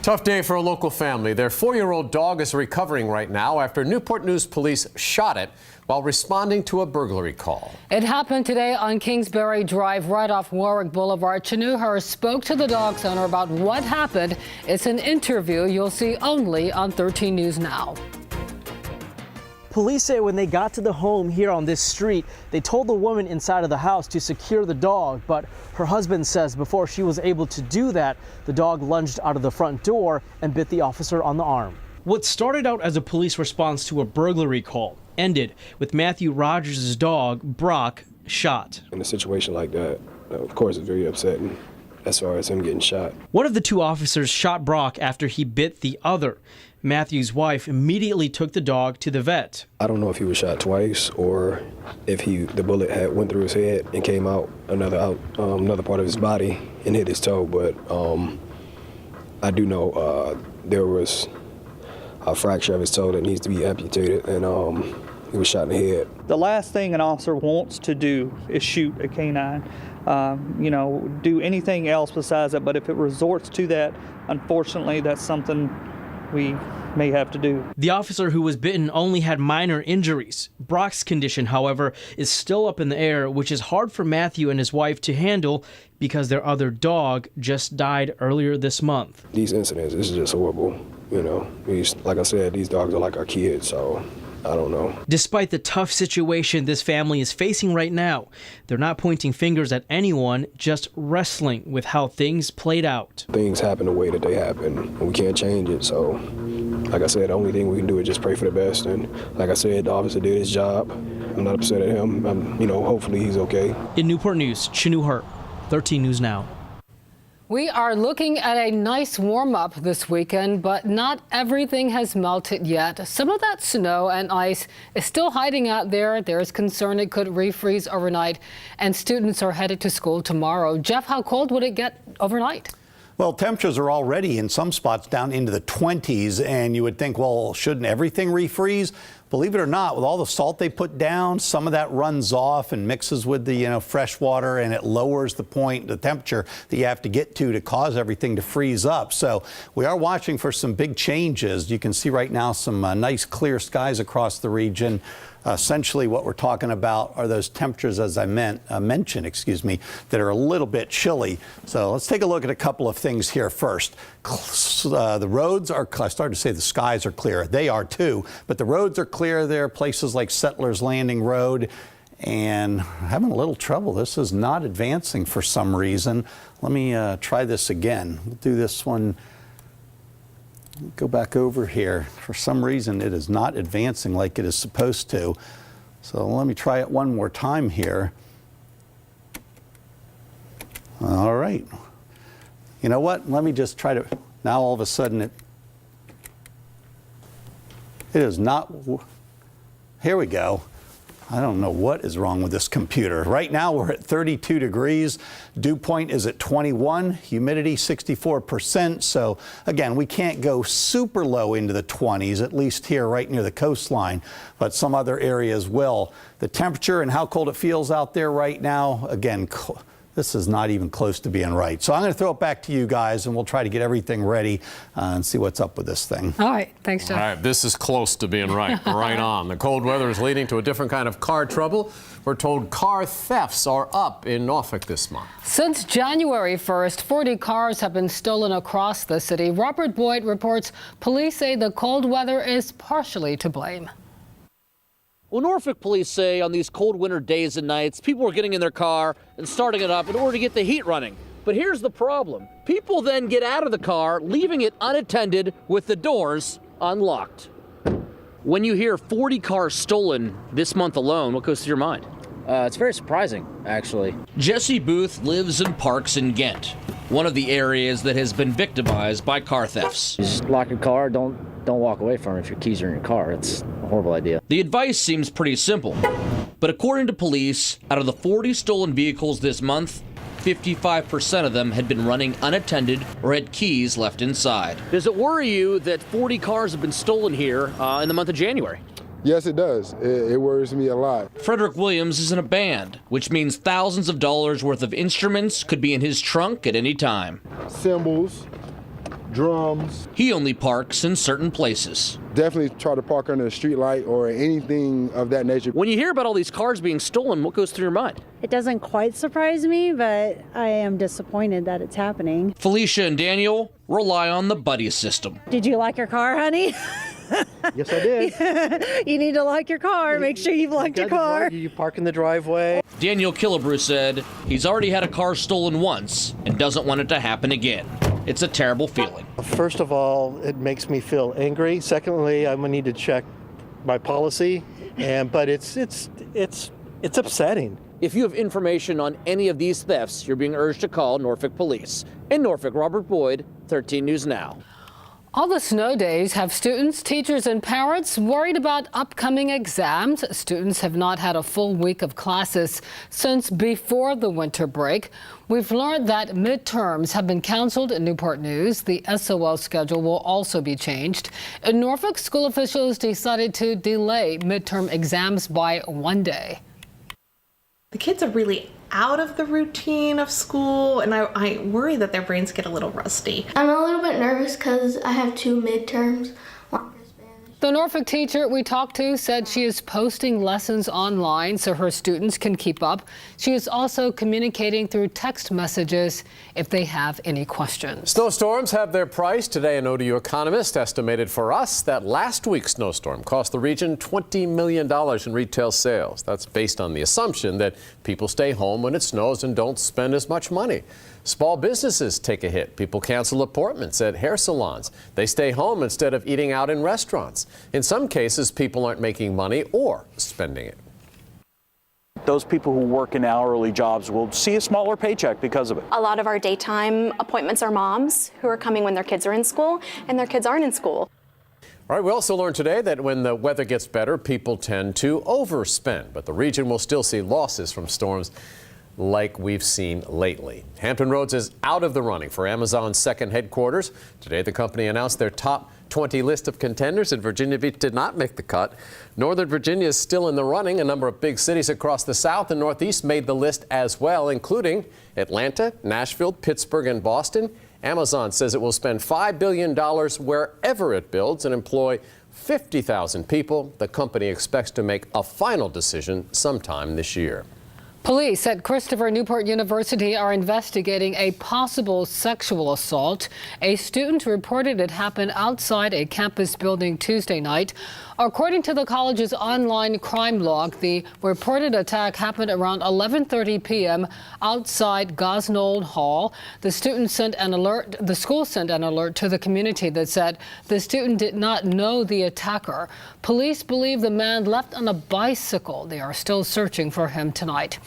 Tough day for a local family. Their 4-year-old dog is recovering right now after Newport News police shot it while responding to a burglary call. It happened today on Kingsbury Drive, right off Warwick Boulevard. Chinooher spoke to the dog's owner about what happened. It's an interview you'll see only on 13 News Now. Police say when they got to the home here on this street, they told the woman inside of the house to secure the dog, but her husband says before she was able to do that, the dog lunged out of the front door and bit the officer on the arm. What started out as a police response to a burglary call ended with Matthew Rogers' dog, Brock, shot. In a situation like that, of course, it's very upsetting as far as him getting shot. One of the two officers shot Brock after he bit the other. Matthew's wife immediately took the dog to the vet. I don't know if he was shot twice or if the bullet had went through his head and came out another part of his body and hit his toe, but I do know there was a fracture of his toe that needs to be amputated, and he was shot in the head. The last thing an officer wants to do is shoot a canine, do anything else besides that, but if it resorts to that, unfortunately, that's something we may have to do. The officer who was bitten only had minor injuries. Brock's condition, however, is still up in the air, which is hard for Matthew and his wife to handle because their other dog just died earlier this month. These incidents, this is just horrible. Like I said, these dogs are like our kids, so I don't know. Despite the tough situation this family is facing right now, they're not pointing fingers at anyone, just wrestling with how things played out. Things happen the way that they happen, and we can't change it. So, like I said, the only thing we can do is just pray for the best. And like I said, the officer did his job. I'm not upset at him. Hopefully he's okay. In Newport News, Chinooher, 13 News Now. We are looking at a nice warm-up this weekend, but not everything has melted yet. Some of that snow and ice is still hiding out there. There is concern it could refreeze overnight, and students are headed to school tomorrow. Jeff, how cold would it get overnight? Well, temperatures are already in some spots down into the 20s, and you would think, well, shouldn't everything refreeze? Believe it or not, with all the salt they put down, some of that runs off and mixes with the fresh water, and it lowers the temperature that you have to get to cause everything to freeze up. So we are watching for some big changes. You can see right now some nice clear skies across the region. Essentially what we're talking about are those temperatures, as I mentioned, that are a little bit chilly. So let's take a look at a couple of things here first. The roads are, I started to say the skies are clear. They are too, but the roads are clear. There are places like Settlers Landing Road, and having a little trouble. This is not advancing for some reason. Let me try this again. We'll do this one. Go back over here. For some reason, it is not advancing like it is supposed to. So let me try it one more time here. All right. You know what? Let me just try to, now all of a sudden it is not, here we go. I don't know what is wrong with this computer. Right now we're at 32 degrees. Dew point is at 21, humidity 64%. So again, we can't go super low into the 20s, at least here right near the coastline, but some other areas will. The temperature and how cold it feels out there right now, again, this is not even close to being right. So I'm going to throw it back to you guys, and we'll try to get everything ready and see what's up with this thing. All right. Thanks, Jeff. All right. This is close to being right. Right on. The cold weather is leading to a different kind of car trouble. We're told car thefts are up in Norfolk this month. Since January 1st, 40 cars have been stolen across the city. Robert Boyd reports police say the cold weather is partially to blame. Well, Norfolk police say on these cold winter days and nights, people are getting in their car and starting it up in order to get the heat running. But here's the problem. People then get out of the car, leaving it unattended with the doors unlocked. When you hear 40 cars stolen this month alone, what goes through your mind? It's very surprising, actually. Jesse Booth lives in Parks in Ghent, one of the areas that has been victimized by car thefts. Just lock your car, don't walk away from it if your keys are in your car. It's a horrible idea. The advice seems pretty simple, but according to police, out of the 40 stolen vehicles this month, 55% of them had been running unattended or had keys left inside. Does it worry you that 40 cars have been stolen here in the month of January? Yes, it does. It worries me a lot. Frederick Williams is in a band, which means thousands of dollars worth of instruments could be in his trunk at any time. Cymbals, drums. He only parks in certain places. Definitely try to park under a street light or anything of that nature. When you hear about all these cars being stolen, what goes through your mind? It doesn't quite surprise me, but I am disappointed that it's happening. Felicia and Daniel rely on the buddy system. Did you lock your car, honey? Yes, I did. You need to lock your car. Make sure you've locked your car. You park in the driveway. Daniel Killebrew said he's already had a car stolen once and doesn't want it to happen again. It's a terrible feeling. First of all, it makes me feel angry. Secondly, I'm gonna need to check my policy, but it's upsetting. If you have information on any of these thefts, you're being urged to call Norfolk Police. In Norfolk, Robert Boyd, 13 News Now. All the snow days have students, teachers, and parents worried about upcoming exams. Students have not had a full week of classes since before the winter break. We've learned that midterms have been canceled in Newport News. The SOL schedule will also be changed. In Norfolk, school officials decided to delay midterm exams by 1 day. The kids are really out of the routine of school, and I worry that their brains get a little rusty. I'm a little bit nervous because I have 2 midterms. The Norfolk teacher we talked to said she is posting lessons online so her students can keep up. She is also communicating through text messages if they have any questions. Snowstorms have their price. Today, an ODU economist estimated for us that last week's snowstorm cost the region $20 million in retail sales. That's based on the assumption that people stay home when it snows and don't spend as much money. Small businesses take a hit. People cancel appointments at hair salons. They stay home instead of eating out in restaurants. In some cases, people aren't making money or spending it. Those people who work in hourly jobs will see a smaller paycheck because of it. A lot of our daytime appointments are moms who are coming when their kids are in school and their kids aren't in school. All right, we also learned today that when the weather gets better, people tend to overspend, but the region will still see losses from storms like we've seen lately. Hampton Roads is out of the running for Amazon's second headquarters. Today, the company announced their top 20 list of contenders, and Virginia Beach did not make the cut. Northern Virginia is still in the running. A number of big cities across the South and Northeast made the list as well, including Atlanta, Nashville, Pittsburgh, and Boston. Amazon says it will spend $5 billion wherever it builds and employ 50,000 people. The company expects to make a final decision sometime this year. Police at Christopher Newport University are investigating a possible sexual assault. A student reported it happened outside a campus building Tuesday night. According to the college's online crime log, the reported attack happened around 11:30 p.m. outside Gosnold Hall. The school sent an alert to the community that said the student did not know the attacker. Police believe the man left on a bicycle. They are still searching for him tonight.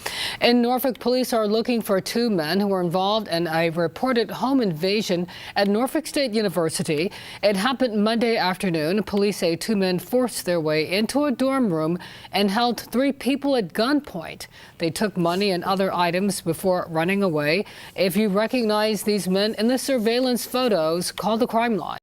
In Norfolk, police are looking for 2 men who were involved in a reported home invasion at Norfolk State University. It happened Monday afternoon. Police say 2 men forced their way into a dorm room and held 3 people at gunpoint. They took money and other items before running away. If you recognize these men in the surveillance photos, call the crime line.